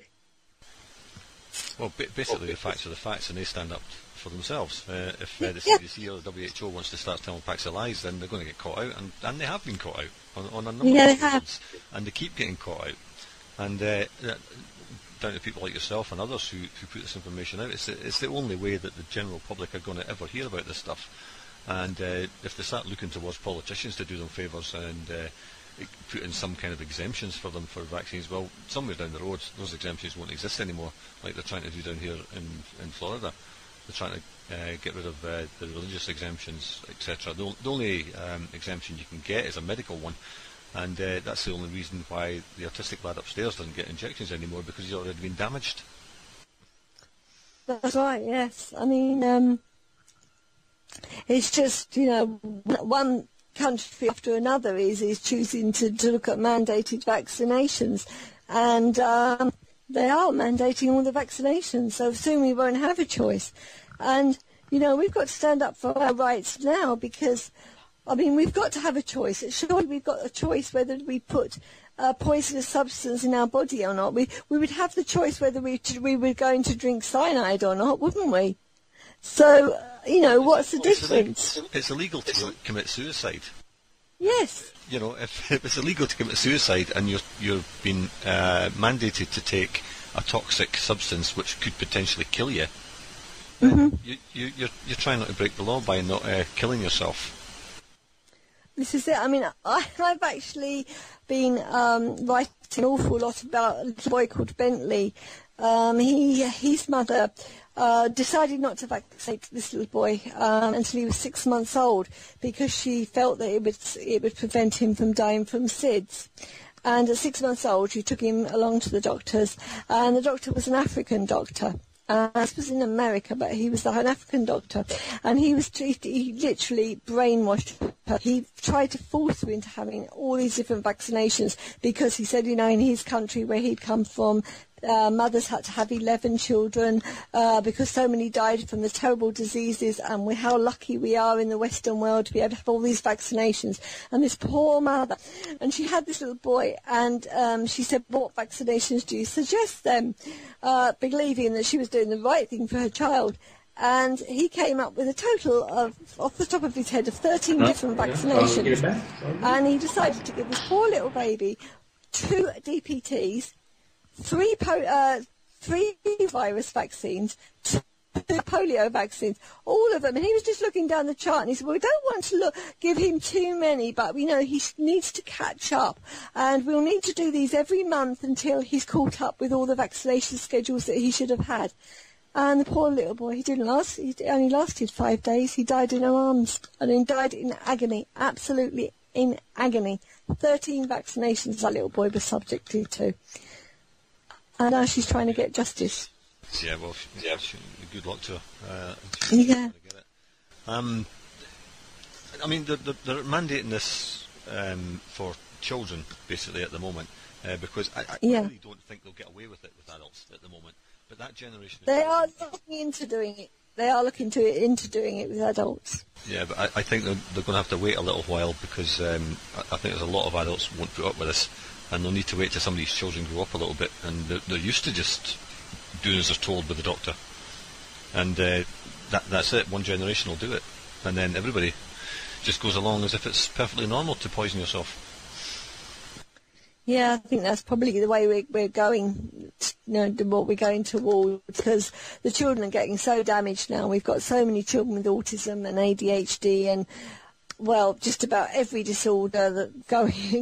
B: Well, basically the facts are the facts, and they stand up for themselves. If the CDC or the WHO wants to start telling packs of lies, then they're going to get caught out, and they have been caught out on a number of occasions, and they keep getting caught out. And down to people like yourself and others who put this information out, it's the only way that the general public are going to ever hear about this stuff. And if they start looking towards politicians to do them favours and put in some kind of exemptions for them for vaccines, well, somewhere down the road those exemptions won't exist anymore, like they're trying to do down here in Florida. They're trying to get rid of the religious exemptions, etc. The only exemption you can get is a medical one, and that's the only reason why the autistic lad upstairs doesn't get injections anymore, because he's already been damaged.
C: That's right, yes. I mean, it's just, one country after another is choosing to look at mandated vaccinations, and they are mandating all the vaccinations, so soon we won't have a choice. And, we've got to stand up for our rights now, because, we've got to have a choice. Surely we've got a choice whether we put a poisonous substance in our body or not. We would have the choice whether we were going to drink cyanide or not, wouldn't we? So, what's the difference?
B: It's illegal to commit suicide.
C: Yes.
B: If it's illegal to commit suicide and you're being mandated to take a toxic substance which could potentially kill you, you're trying not to break the law by not killing yourself.
C: This is it. I've actually been writing an awful lot about a little boy called Bentley. His mother decided not to vaccinate this little boy until he was 6 months old, because she felt that it would prevent him from dying from SIDS. And at 6 months old, she took him along to the doctors, and the doctor was an African doctor. This was in America, but he was an African doctor, and he literally brainwashed her. He tried to force her into having all these different vaccinations, because he said, in his country where he'd come from, mothers had to have 11 children because so many died from the terrible diseases, and how lucky we are in the Western world to be able to have all these vaccinations. And this poor mother, and she had this little boy, and she said, what vaccinations do you suggest then? Believing that she was doing the right thing for her child. And he came up with a total of, off the top of his head, of 13 different vaccinations. And he decided to give this poor little baby 2 DPTs, 3 virus vaccines, 2 polio vaccines, all of them. And he was just looking down the chart, and he said, well, we don't want to give him too many, but he needs to catch up, and we'll need to do these every month until he's caught up with all the vaccination schedules that he should have had. And the poor little boy, he didn't last. He only lasted 5 days. He died in her arms, and he died in agony, absolutely in agony. 13 vaccinations that little boy was subjected to. And now she's trying to get justice.
B: Yeah, well, good luck to her.
C: Yeah.
B: They're mandating this for children, basically, at the moment, because I really don't think they'll get away with it with adults at the moment. But that generation...
C: They are looking into doing it. They are looking into doing it with adults.
B: Yeah, but I think they're going to have to wait a little while, because I think there's a lot of adults who won't put up with this, and they'll need to wait till some of these children grow up a little bit, and they're used to just doing as they're told by the doctor. And that's it. One generation will do it, and then everybody just goes along as if it's perfectly normal to poison yourself.
C: Yeah, I think that's probably the way we're going, what we're going towards, because the children are getting so damaged now. We've got so many children with autism and ADHD and, well, just about every disorder that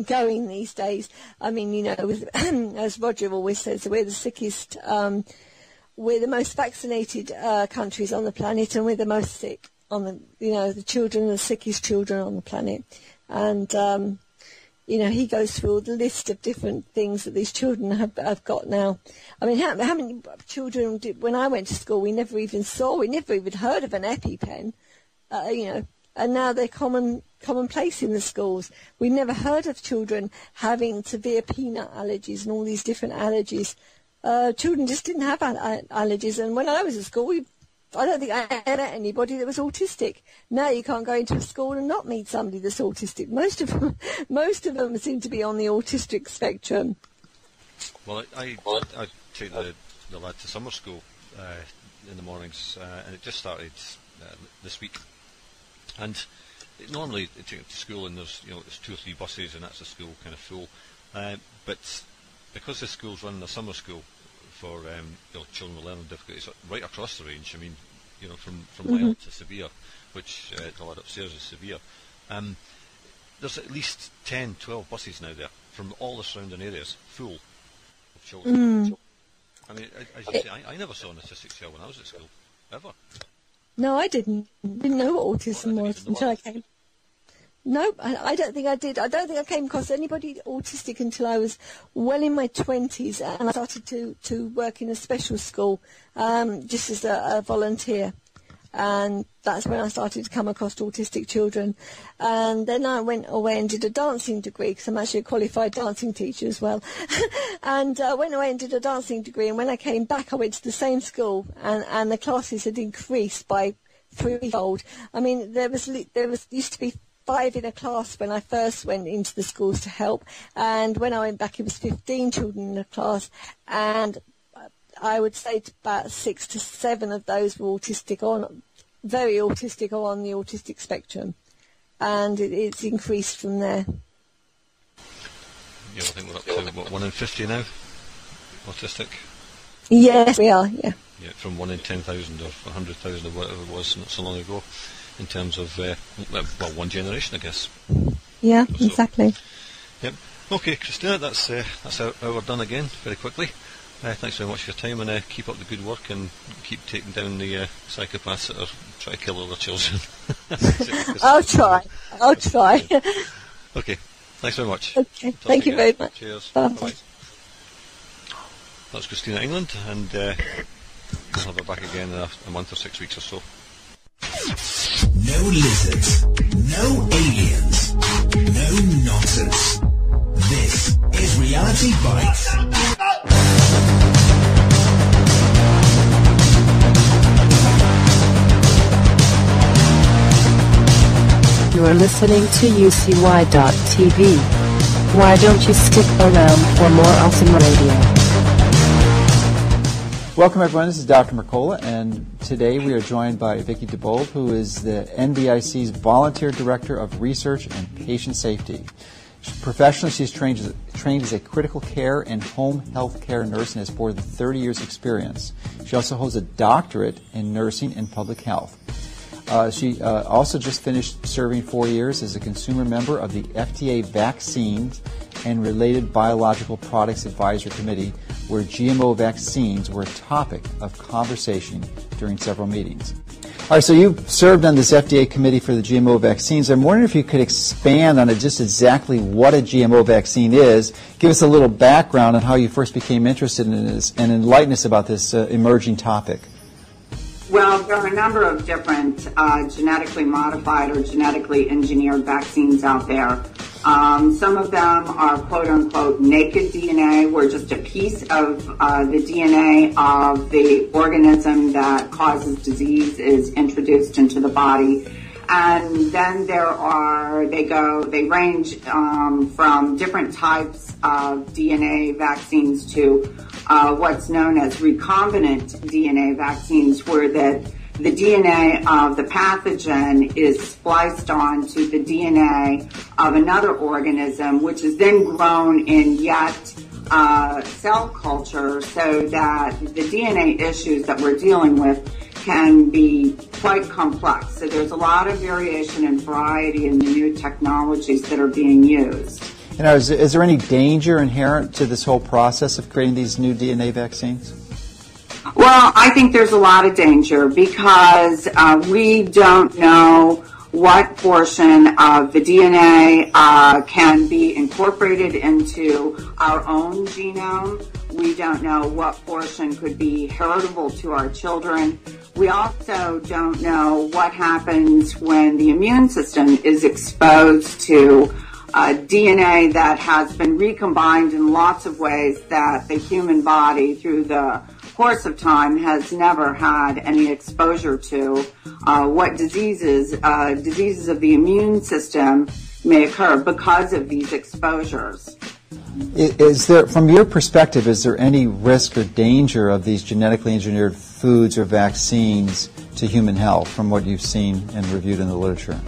C: going these days. As Roger always says, we're the sickest, we're the most vaccinated countries on the planet, and we're the most sick on the children are the sickest children on the planet. And, he goes through all the list of different things that these children have got now. How many children when I went to school, we never even heard of an EpiPen, and now they're commonplace in the schools. We never heard of children having severe peanut allergies and all these different allergies. Children just didn't have allergies, and when I was at school, I don't think I ever met anybody that was autistic. Now you can't go into a school and not meet somebody that's autistic. Most of them seem to be on the autistic spectrum.
B: Well, I take the the lad to summer school in the mornings, and it just started this week. And normally they take him to school, and there's 2 or 3 buses, and that's the school kind of full. But because the school's running a summer school for children with learning difficulties right across the range, I mean, from mild to severe, which the lad upstairs is severe. There's at least 10, 12 buses now there from all the surrounding areas, full of children. I mean, as you say, I never saw an autistic child when I was at school, ever.
C: No, I didn't know what autism was until I came. No, I don't think I did. I don't think I came across anybody autistic until I was well in my 20s, and I started to work in a special school just as a volunteer. And that's when I started to come across autistic children. And then I went away and did a dancing degree, because I'm actually a qualified dancing teacher as well. And I went away and did a dancing degree. And when I came back, I went to the same school, and the classes had increased by 3-fold. I mean, there used to be 5 in a class when I first went into the schools to help. And when I went back, it was 15 children in a class. And I would say about 6 to 7 of those were very autistic or on the autistic spectrum, and it's increased from there.
B: Yeah, I think we're up to 1 in 50 now, autistic.
C: Yes, we are. Yeah.
B: Yeah, from 1 in 10,000 or 100,000 or whatever it was not so long ago, in terms of one generation, I guess.
C: Yeah, exactly.
B: Yep. Okay, Christina, that's our hour done again very quickly. Thanks very much for your time, and keep up the good work, and keep taking down the psychopaths that are trying to kill all their children. I'll try. Okay, thanks very much.
C: Okay, thank you very much.
B: Cheers.
C: Bye.
B: Bye. That's Christina England, and we'll have her back again in a month or 6 weeks or so.
A: No lizards, no aliens, no nonsense. This is Reality Bytes.
D: You are listening to UCY.TV. Why don't you stick around for more awesome radio?
E: Welcome everyone, this is Dr. Mercola, and today we are joined by Vicki DeBold, who is the NVIC's Volunteer Director of Research and Patient Safety. Professionally, she's trained as a critical care and home health care nurse and has more than 30 years' experience. She also holds a doctorate in nursing and public health. She also just finished serving 4 years as a consumer member of the FDA Vaccines and Related Biological Products Advisory Committee, where GMO vaccines were a topic of conversation during several meetings. All right, so you've served on this FDA committee for the GMO vaccines. I'm wondering if you could expand on just exactly what a GMO vaccine is, give us a little background on how you first became interested in this, and enlighten us about this emerging topic.
F: Well, there are a number of different genetically modified or genetically engineered vaccines out there. Some of them are quote-unquote naked DNA, where just a piece of the DNA of the organism that causes disease is introduced into the body. And then they range from different types of DNA vaccines to what's known as recombinant DNA vaccines, where the DNA of the pathogen is spliced onto the DNA of another organism, which is then grown in yet cell culture, so that the DNA issues that we're dealing with can be quite complex. So there's a lot of variation and variety in the new technologies that are being used.
E: And is there any danger inherent to this whole process of creating these new DNA vaccines?
F: Well, I think there's a lot of danger because we don't know what portion of the DNA can be incorporated into our own genome. We don't know what portion could be heritable to our children. We also don't know what happens when the immune system is exposed to DNA that has been recombined in lots of ways that the human body through the course of time has never had any exposure to. What diseases of the immune system may occur because of these exposures.
E: Is there, from your perspective, is there any risk or danger of these genetically engineered foods or vaccines to human health from what you've seen and reviewed in the literature?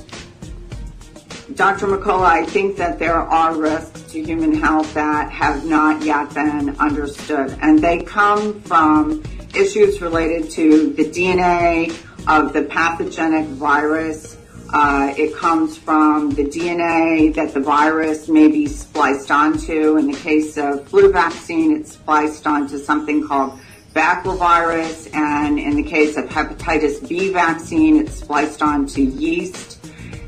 F: Dr. McCullough, I think that there are risks to human health that have not yet been understood, and they come from issues related to the DNA of the pathogenic virus. It comes from the DNA that the virus may be spliced onto. In the case of flu vaccine, it's spliced onto something called baculovirus, and in the case of hepatitis B vaccine, it's spliced onto yeast.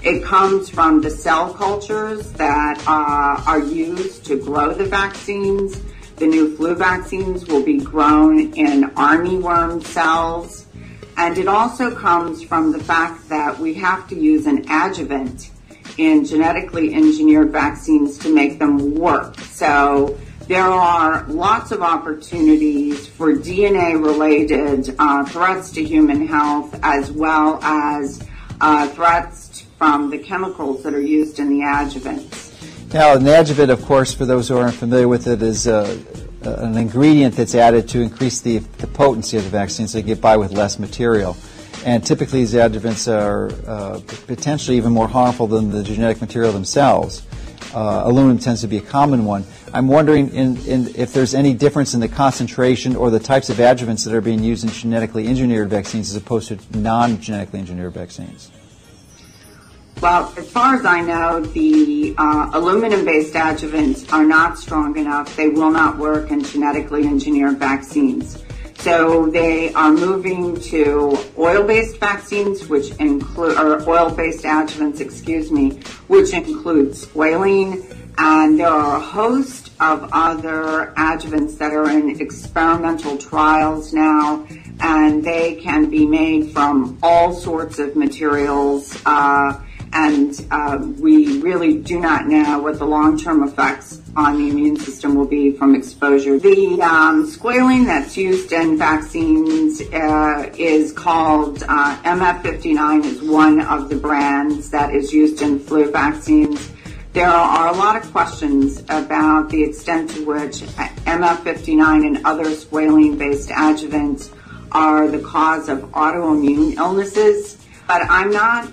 F: It comes from the cell cultures that are used to grow the vaccines. The new flu vaccines will be grown in armyworm cells. And it also comes from the fact that we have to use an adjuvant in genetically engineered vaccines to make them work. So there are lots of opportunities for DNA-related threats to human health, as well as threats from the chemicals that are used in the adjuvants.
E: Now, an adjuvant, of course, for those who aren't familiar with it, is an ingredient that's added to increase the potency of the vaccine so you get by with less material. And typically these adjuvants are potentially even more harmful than the genetic material themselves. Aluminum tends to be a common one. I'm wondering if there's any difference in the concentration or the types of adjuvants that are being used in genetically engineered vaccines as opposed to non-genetically engineered vaccines.
F: Well, as far as I know, the aluminum-based adjuvants are not strong enough. They will not work in genetically engineered vaccines. So they are moving to oil-based vaccines, which include, or oil-based adjuvants, which include squalene. And there are a host of other adjuvants that are in experimental trials now, and they can be made from all sorts of materials. And we really do not know what the long-term effects on the immune system will be from exposure. The squalene that's used in vaccines is called MF59, is one of the brands that is used in flu vaccines. There are a lot of questions about the extent to which MF59 and other squalene-based adjuvants are the cause of autoimmune illnesses, but I'm not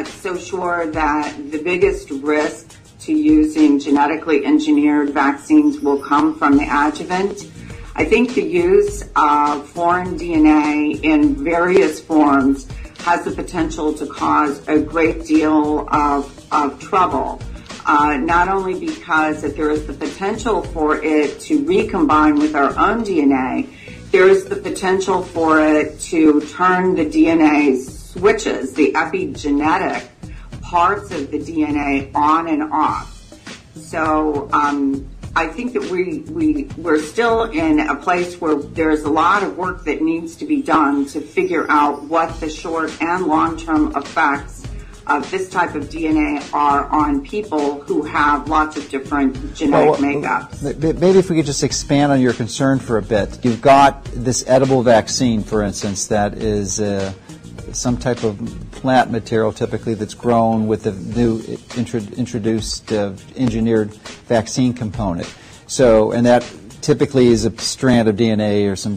F: so sure that the biggest risk to using genetically engineered vaccines will come from the adjuvant. I think the use of foreign DNA in various forms has the potential to cause a great deal of trouble, not only because that there is the potential for it to recombine with our own DNA, there is the potential for it to turn the DNA switches, the epigenetic parts of the DNA, on and off. So I think that we're still in a place where there's a lot of work that needs to be done to figure out what the short and long-term effects of this type of DNA are on people who have lots of different genetic makeups.
E: Maybe if we could just expand on your concern for a bit. You've got this edible vaccine, for instance, that is some type of plant material typically that's grown with the new introduced engineered vaccine component. So, and that typically is a strand of DNA or some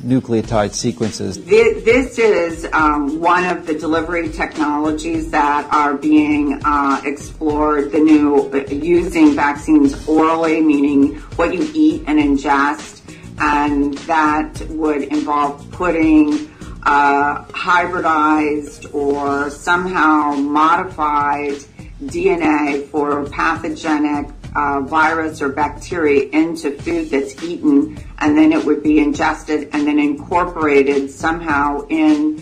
E: nucleotide sequences.
F: This is one of the delivery technologies that are being explored, the new using vaccines orally, meaning what you eat and ingest, and that would involve putting hybridized or somehow modified DNA for pathogenic virus or bacteria into food that's eaten, and then it would be ingested and then incorporated somehow in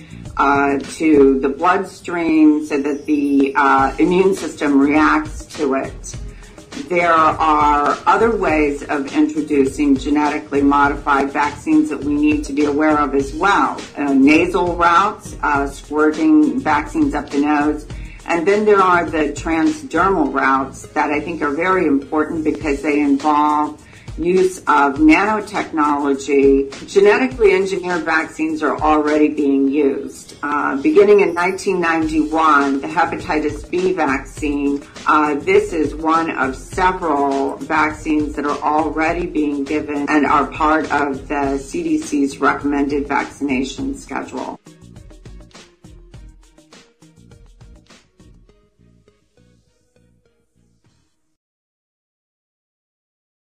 F: to the bloodstream so that the immune system reacts to it. There are other ways of introducing genetically modified vaccines that we need to be aware of as well. Nasal routes, squirting vaccines up the nose. And then there are the transdermal routes that I think are very important because they involve use of nanotechnology, genetically engineered vaccines are already being used. Beginning in 1991, the hepatitis B vaccine, this is one of several vaccines that are already being given and are part of the CDC's recommended vaccination schedule.